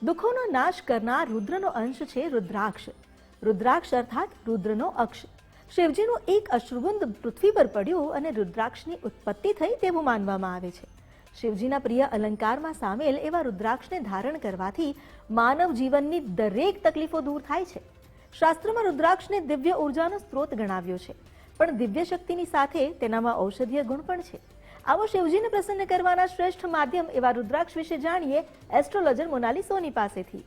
દુઃખોનો નાશ કરનાર રુદ્રનો અંશ છે રુદ્રાક્ષ. રુદ્રાક્ષ અર્થાત રુદ્રનો અક્ષ. શિવજીનું એક અશ્રુબુંદ પૃથ્વી પર પડ્યું અને રુદ્રાક્ષની ઉત્પત્તિ થઈ તેવું માનવામાં આવે છે. શિવજીના પ્રિય અલંકારમાં સામેલ એવા રુદ્રાક્ષને ધારણ કરવાથી માનવ જીવનની દરેક તકલીફો દૂર થાય છે. શાસ્ત્રોમાં રુદ્રાક્ષને દિવ્ય ઉર્જાનો સ્ત્રોત ગણાવ્યો છે, પણ દિવ્ય શક્તિની સાથે તેનામાં ઔષધીય ગુણ પણ છે. આવો શિવજીને પ્રસન્ન કરવાના શ્રેષ્ઠ માધ્યમ એવા રુદ્રાક્ષ વિશે જાણીએ એસ્ટ્રોલોજર મોનાલી સોની પાસેથી.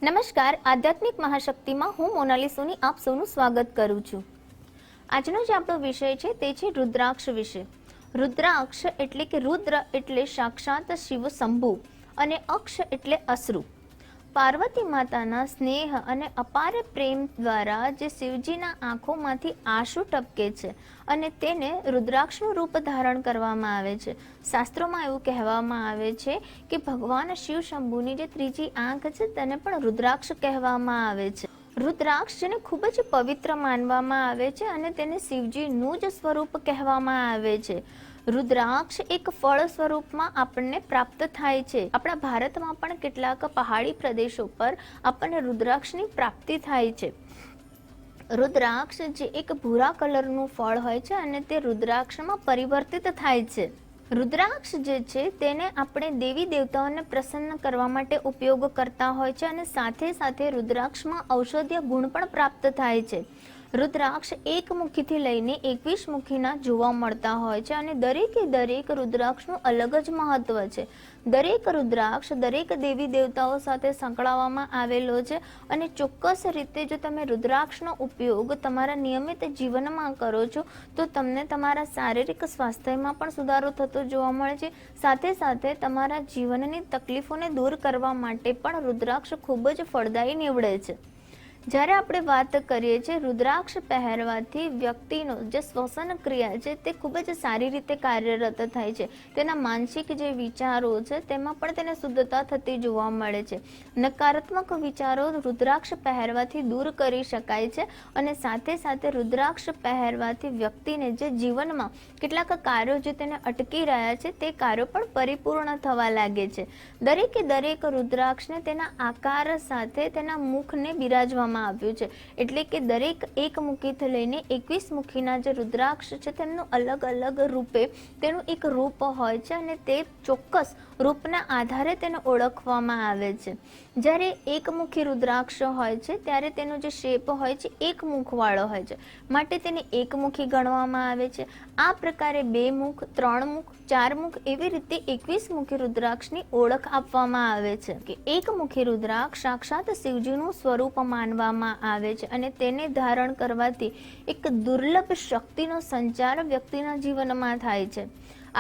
નમસ્કાર, આધ્યાત્મિક મહાશક્તિમાં હું મોનાલી સોની આપ સૌનું સ્વાગત કરું છું. આજનો જે આપણો વિષય છે તે છે રુદ્રાક્ષ વિશે. રુદ્રાક્ષ એટલે કે રુદ્ર એટલે સાક્ષાત શિવ શંભુ અને અક્ષ એટલે અશ્રુ. પાર્વતી માતાના સ્નેહ અને અપાર પ્રેમ દ્વારા જે શિવજીના આંખોમાંથી આંસુ ટપકે છે અને તેને રુદ્રાક્ષનું રૂપ ધારણ કરવામાં આવે છે. શાસ્ત્રોમાં એવું કહેવામાં આવે છે કે ભગવાન શિવ શંભુની જે ત્રીજી આંખ છે તેને પણ રુદ્રાક્ષ કહેવામાં આવે છે. રુદ્રાક્ષ જેને ખૂબ જ પવિત્ર માનવામાં આવે છે અને તેને શિવજીનું જ સ્વરૂપ કહેવામાં આવે છે. રુદ્રાક્ષ એક ફળ સ્વરૂપમાં આપણને પ્રાપ્ત થાય છે. આપણા ભારતમાં પણ કેટલાક પહાડી પ્રદેશો પર આપણને રુદ્રાક્ષની પ્રાપ્તિ થાય છે. રુદ્રાક્ષ જે એક ભૂરા કલરનું ફળ હોય છે અને તે રુદ્રાક્ષમાં પરિવર્તિત થાય છે. રુદ્રાક્ષ જે છે તેને આપણે દેવી દેવતાઓને પ્રસન્ન કરવા માટે ઉપયોગ કરતા હોય છે અને સાથે સાથે રુદ્રાક્ષમાં ઔષધીય ગુણ પણ પ્રાપ્ત થાય છે. રુદ્રાક્ષ એક મુખીથી લઈને 21 મુખીના જોવા મળતા હોય છે અને દરેક રુદ્રાક્ષનું અલગ જ મહત્વ છે. દરેક રુદ્રાક્ષ દરેક દેવી દેવતાઓ સાથે સંકળાવવામાં આવેલો છે અને ચોક્કસ રીતે જો તમે રુદ્રાક્ષનો ઉપયોગ તમારા નિયમિત જીવનમાં કરો છો તો તમને તમારા શારીરિક સ્વાસ્થ્યમાં પણ સુધારો થતો જોવા મળે છે. સાથે સાથે તમારા જીવનની તકલીફોને દૂર કરવા માટે પણ રુદ્રાક્ષ ખૂબ જ ફળદાયી નીવડે છે. જ્યારે આપણે વાત કરીએ છીએ રુદ્રાક્ષ પહેરવાથી વ્યક્તિનો જે શ્વસન ક્રિયા છે તે ખૂબ જ સારી રીતે કાર્યરત થાય છે. તેના માનસિક જે વિચારો છે તેમાં પણ તેને શુદ્ધતા થતી જોવા મળે છે. નકારાત્મક વિચારો રુદ્રાક્ષ પહેરવાથી દૂર કરી શકાય છે અને સાથે સાથે રુદ્રાક્ષ પહેરવાથી વ્યક્તિને જે જીવનમાં કેટલાક કાર્યો જે તેને અટકી રહ્યા છે તે કાર્યો પણ પરિપૂર્ણ થવા લાગે છે. દરેક રુદ્રાક્ષને તેના આકાર સાથે તેના મુખને બિરાજવામાં આવ્યું છે. એટલે કે દરેક એક મુખીથી લઈને 21 મુખીના જે રુદ્રાક્ષ છે તેમનું અલગ અલગ રૂપે તેનું એક રૂપ હોય છે અને તે ચોક્કસ રૂપના આધારે તેને ઓળખવામાં આવે છે. જ્યારે એકમુખી રુદ્રાક્ષ હોય છે ત્યારે તેનો જે શેપ હોય છે એક મુખવાળો હોય છે, માટે તેને એકમુખી ગણવામાં આવે છે. આ પ્રકારે 2 મુખ, 3 મુખ, 4 મુખ એવી રીતે 21 મુખી રુદ્રાક્ષની ઓળખ આપવામાં આવે છે. કે એકમુખી રુદ્રાક્ષ સાક્ષાત શિવજીનું સ્વરૂપ માનવામાં આવે છે અને તેને ધારણ કરવાથી એક દુર્લભ શક્તિનો સંચાર વ્યક્તિના જીવનમાં થાય છે.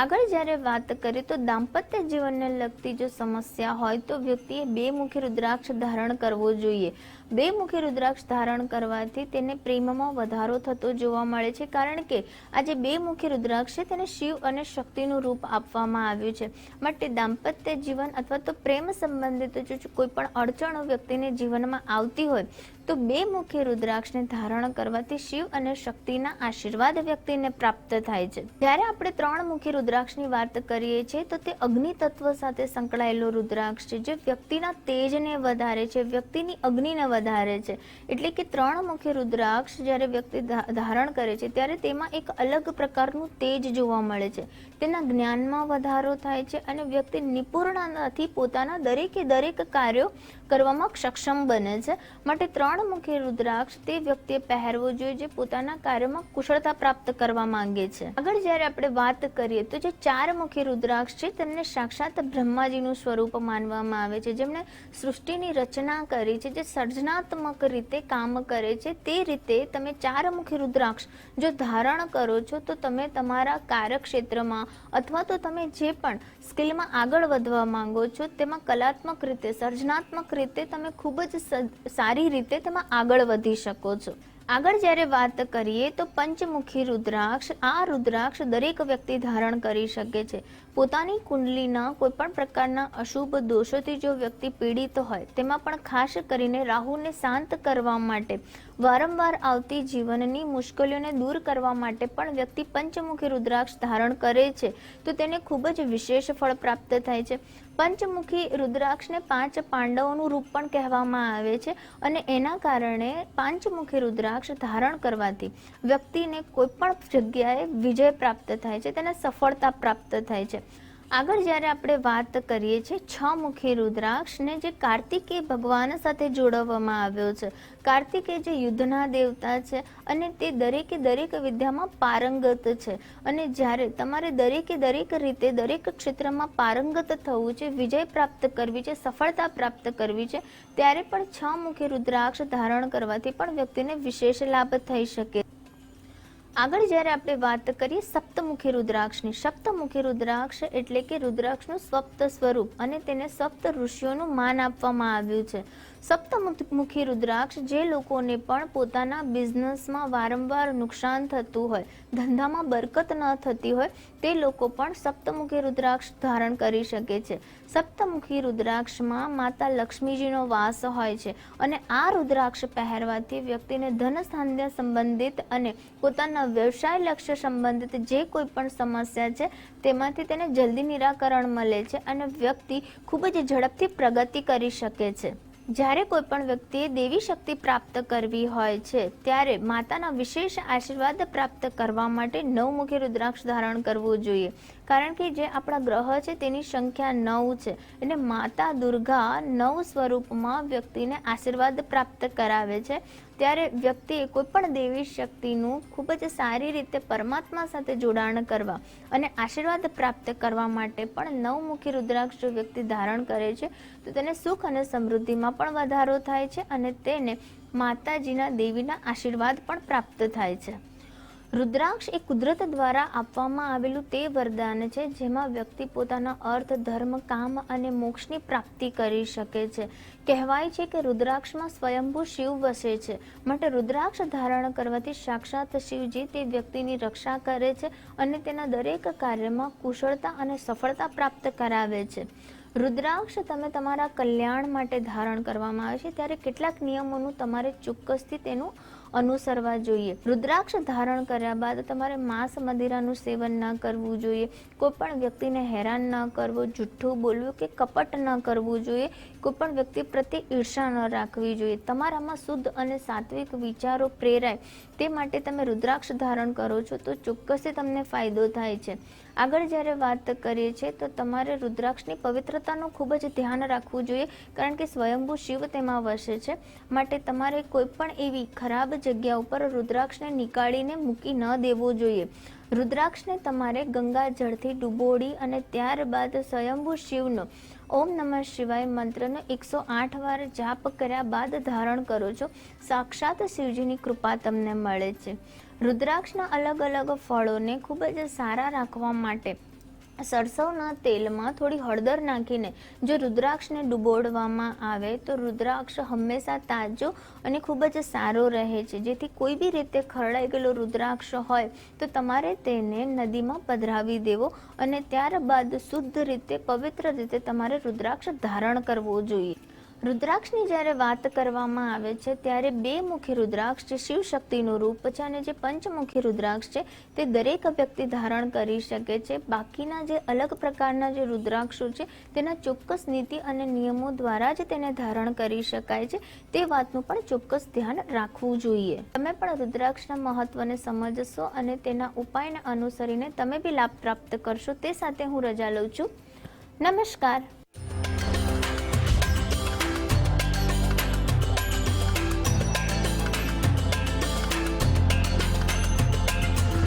આગળ જ્યારે વાત કરીએ તો દાંપત્ય જીવનને લગતી જો સમસ્યા હોય તો વ્યક્તિએ 2 મુખી રુદ્રાક્ષ ધારણ કરવો જોઈએ. 2 મુખી રુદ્રાક્ષ ધારણ કરવાથી તેને પ્રેમમાં વધારો થતો જોવા મળે છે, કારણ કે આ જે 2 મુખી રુદ્રાક્ષ છે તેને શિવ અને શક્તિનું રૂપ આપવામાં આવ્યું છે. માટે દાંપત્ય જીવન અથવા તો પ્રેમ સંબંધિત જો કોઈ પણ અડચણો વ્યક્તિને જીવનમાં આવતી હોય તો 2 મુખી રુદ્રાક્ષને ધારણ કરવાથી શિવ અને શક્તિના આશીર્વાદ વ્યક્તિને પ્રાપ્ત થાય છે. જ્યારે આપણે 3 મુખી રુદ્રાક્ષની વાત કરીએ છીએ તો તે અગ્નિ તત્વ સાથે સંકળાયેલો રુદ્રાક્ષ છે, જે વ્યક્તિના તેજને વધારે છે, વ્યક્તિની અગ્નિને વધારે છે. એટલે કે 3 મુખી રુદ્રાક્ષ જ્યારે વ્યક્તિ ધારણ કરે છે ત્યારે તેમાં એક અલગ પ્રકારનું તેજ જોવા મળે છે. તેના જ્ઞાનમાં વધારો થાય છે અને વ્યક્તિ નિપુણતાથી પોતાના દરેક કાર્યો કરવામાં સક્ષમ બને છે. માટે 3 મુખી રુદ્રાક્ષ તે વ્યક્તિએ પહેરવો જોઈએ જે પોતાના કાર્યમાં કુશળતા પ્રાપ્ત કરવા માંગે છે. આગળ જ્યારે આપણે વાત કરીએ તો જે 4 મુખી રુદ્રાક્ષ છે તેમને સાક્ષાત બ્રહ્માજીનું સ્વરૂપ માનવામાં આવે છે, જેમણે સૃષ્ટિની રચના કરી છે, જે સર્જનાત્મક રીતે કામ કરે છે. તે રીતે તમે 4 મુખી રુદ્રાક્ષ જો ધારણ કરો છો તો તમે તમારા કાર્યક્ષેત્રમાં અથવા તો તમે જે પણ સ્કિલમાં આગળ વધવા માંગો છો તેમાં કલાત્મક રીતે, સર્જનાત્મક રીતે તમે ખૂબ જ સારી રીતે તેમાં આગળ વધી શકો છો. આગળ જ્યારે વાત કરીએ તો પંચમુખી રુદ્રાક્ષ, આ રુદ્રાક્ષ દરેક વ્યક્તિ ધારણ કરી શકે છે. પોતાની કુંડલીના કોઈ પણ પ્રકારના અશુભ દોષોથી જો વ્યક્તિ પીડિત હોય, તેમાં પણ ખાસ કરીને રાહુને શાંત કરવા માટે, વારંવાર આવતી જીવનની મુશ્કેલીઓને દૂર કરવા માટે પણ વ્યક્તિ પંચમુખી રુદ્રાક્ષ ધારણ કરે છે તો તેને ખૂબ જ વિશેષ ફળ પ્રાપ્ત થાય છે. પંચમુખી રુદ્રાક્ષને 5 પાંડવોનું રૂપ પણ કહેવામાં આવે છે અને એના કારણે પાંચમુખી રુદ્રાક્ષ ધારણ કરવાથી વ્યક્તિને કોઈ પણ જગ્યાએ વિજય પ્રાપ્ત થાય છે, તેને સફળતા પ્રાપ્ત થાય છે. આગળ જ્યારે આપણે વાત કરીએ છીએ 6 મુખી રુદ્રાક્ષને, જે કાર્તિકેય ભગવાન સાથે જોડવામાં આવ્યો છે. કાર્તિકેય જે યુદ્ધના દેવતા છે અને તે દરેકે દરેક વિદ્યામાં પારંગત છે અને જ્યારે તમારે દરેકે દરેક રીતે દરેક ક્ષેત્રમાં પારંગત થવું છે, વિજય પ્રાપ્ત કરવી છે, સફળતા પ્રાપ્ત કરવી છે, ત્યારે પણ 6 મુખી રુદ્રાક્ષ ધારણ કરવાથી પણ વ્યક્તિને વિશેષ લાભ થઈ શકે. આગળ જ્યારે આપણે વાત કરીએ સપ્તમુખી રુદ્રાક્ષની, સપ્તમુખી રુદ્રાક્ષ એટલે કે રુદ્રાક્ષનું સપ્ત સ્વરૂપ અને તેને સપ્ત ઋષિઓનું માન આપવામાં આવ્યું છે. સપ્તમુખી રુદ્રાક્ષ જે લોકોને પણ પોતાના બિઝનેસમાં વારંવાર નુકસાન થતું હોય, ધંધામાં બરકત ન થતી હોય, તે લોકો પણ સપ્તમુખી રુદ્રાક્ષ ધારણ કરી શકે છે. સપ્તમુખી રુદ્રાક્ષમાં માતા લક્ષ્મીજીનો વાસ હોય છે અને આ રુદ્રાક્ષ પહેરવાથી વ્યક્તિને ધન સ્થાન્ય સંબંધિત અને પોતાના વ્યવસાય લક્ષ્ય સંબંધિત જે કોઈ પણ સમસ્યા છે તેમાંથી તેને જલ્દી નિરાકરણ મળે છે અને વ્યક્તિ ખૂબ જ ઝડપથી પ્રગતિ કરી શકે છે. જ્યારે કોઈ પણ વ્યક્તિએ દેવી શક્તિ પ્રાપ્ત કરવી હોય છે ત્યારે માતાના વિશેષ આશીર્વાદ પ્રાપ્ત કરવા માટે 9 મુખી રુદ્રાક્ષ ધારણ કરવું જોઈએ, કારણ કે જે આપણા ગ્રહ છે તેની સંખ્યા 9 છે અને માતા દુર્ગા 9 સ્વરૂપમાં વ્યક્તિને આશીર્વાદ પ્રાપ્ત કરાવે છે. ત્યારે વ્યક્તિએ કોઈ પણ દેવી શક્તિનું ખૂબ જ સારી રીતે પરમાત્મા સાથે જોડાણ કરવા અને આશીર્વાદ પ્રાપ્ત કરવા માટે પણ 9 મુખી રુદ્રાક્ષ જો વ્યક્તિ ધારણ કરે છે તો તેને સુખ અને સમૃદ્ધિમાં પણ વધારો થાય છે અને તેને માતાજીના દેવીના આશીર્વાદ પણ પ્રાપ્ત થાય છે. રુદ્રાક્ષ એ કુદરત દ્વારા આપવામાં આવેલું તે વરદાન છે જેમાં વ્યક્તિ પોતાના અર્થ, ધર્મ, કામ અને મોક્ષની પ્રાપ્તિ કરી શકે છે. કહેવાય છે કે રુદ્રાક્ષમાં સ્વયંભૂ શિવ વસે છે, માટે રુદ્રાક્ષ ધારણ કરવાથી સાક્ષાત શિવજી તે વ્યક્તિની રક્ષા કરે છે અને તેના દરેક કાર્યમાં કુશળતા અને સફળતા પ્રાપ્ત કરાવે છે. રુદ્રાક્ષ તમે તમારા કલ્યાણ માટે ધારણ કરવામાં આવે છે ત્યારે કેટલાક નિયમોનું તમારે ચોક્કસથી તેનું અનુસરવા જોઈએ. રુદ્રાક્ષ ધારણ કર્યા બાદ તમારે માંસ મદિરાનું સેવન ન કરવું જોઈએ, કોઈ પણ વ્યક્તિને હેરાન ન કરવો, જુઠ્ઠું બોલવું કે કપટ ન કરવું જોઈએ, કોઈ પણ વ્યક્તિ પ્રત્યે ઈર્ષા ન રાખવી જોઈએ. તમારામાં શુદ્ધ અને સાત્વિક વિચારો પ્રેરાય તે માટે તમે રુદ્રાક્ષ ધારણ કરો છો તો ચોક્કસથી તમને ફાયદો થાય છે. આગળ જ્યારે વાત કરીએ છીએ તો તમારે રુદ્રાક્ષની પવિત્રતાનું ખૂબ જ ધ્યાન રાખવું જોઈએ, કારણ કે સ્વયંભૂ શિવ તેમાં વસે છે, માટે તમારે કોઈ પણ એવી ખરાબ જગ્યા ઉપર રુદ્રાક્ષને નીકાળીને મૂકી ન દેવો જોઈએ. રુદ્રાક્ષને તમારે ગંગા જળથી ડૂબોળી અને ત્યારબાદ સ્વયંભૂ શિવનો ઓમ નમઃ શિવાય મંત્રનો 108 વાર જાપ કર્યા બાદ ધારણ કરો છો. સાક્ષાત શિવજીની કૃપા તમને મળે છે. રુદ્રાક્ષના અલગ અલગ ફળોને ખૂબ જ સારા રાખવા માટે સરસવના તેલમાં થોડી હળદર નાખીને જો રુદ્રાક્ષને ડુબોળવામાં આવે તો રુદ્રાક્ષ હંમેશા તાજો અને ખૂબ જ સારો રહે છે. જેથી કોઈ બી રીતે ખરડાઈ ગયેલો રુદ્રાક્ષ હોય તો તમારે તેને નદીમાં પધરાવી દેવો અને ત્યારબાદ શુદ્ધ રીતે, પવિત્ર રીતે તમારે રુદ્રાક્ષ ધારણ કરવો જોઈએ. રુદ્રાક્ષની જ્યારે વાત કરવામાં આવે છે ત્યારે 2 મુખી રુદ્રાક્ષ જે શિવ શક્તિનું રૂપ છે અને જે પંચમુખી રુદ્રાક્ષ છે તે દરેક વ્યક્તિ ધારણ કરી શકે છે. બાકીના જે અલગ પ્રકારના જે રુદ્રાક્ષો છે તેના ચોક્કસ નીતિ અને નિયમો દ્વારા જ તેને ધારણ કરી શકાય છે, તે વાતનું પણ ચોક્કસ ધ્યાન રાખવું જોઈએ. તમે પણ રુદ્રાક્ષના મહત્વને સમજશો અને તેના ઉપાયને અનુસરીને તમે બી લાભ પ્રાપ્ત કરશો. તે સાથે હું રજા લઉં છું. નમસ્કાર.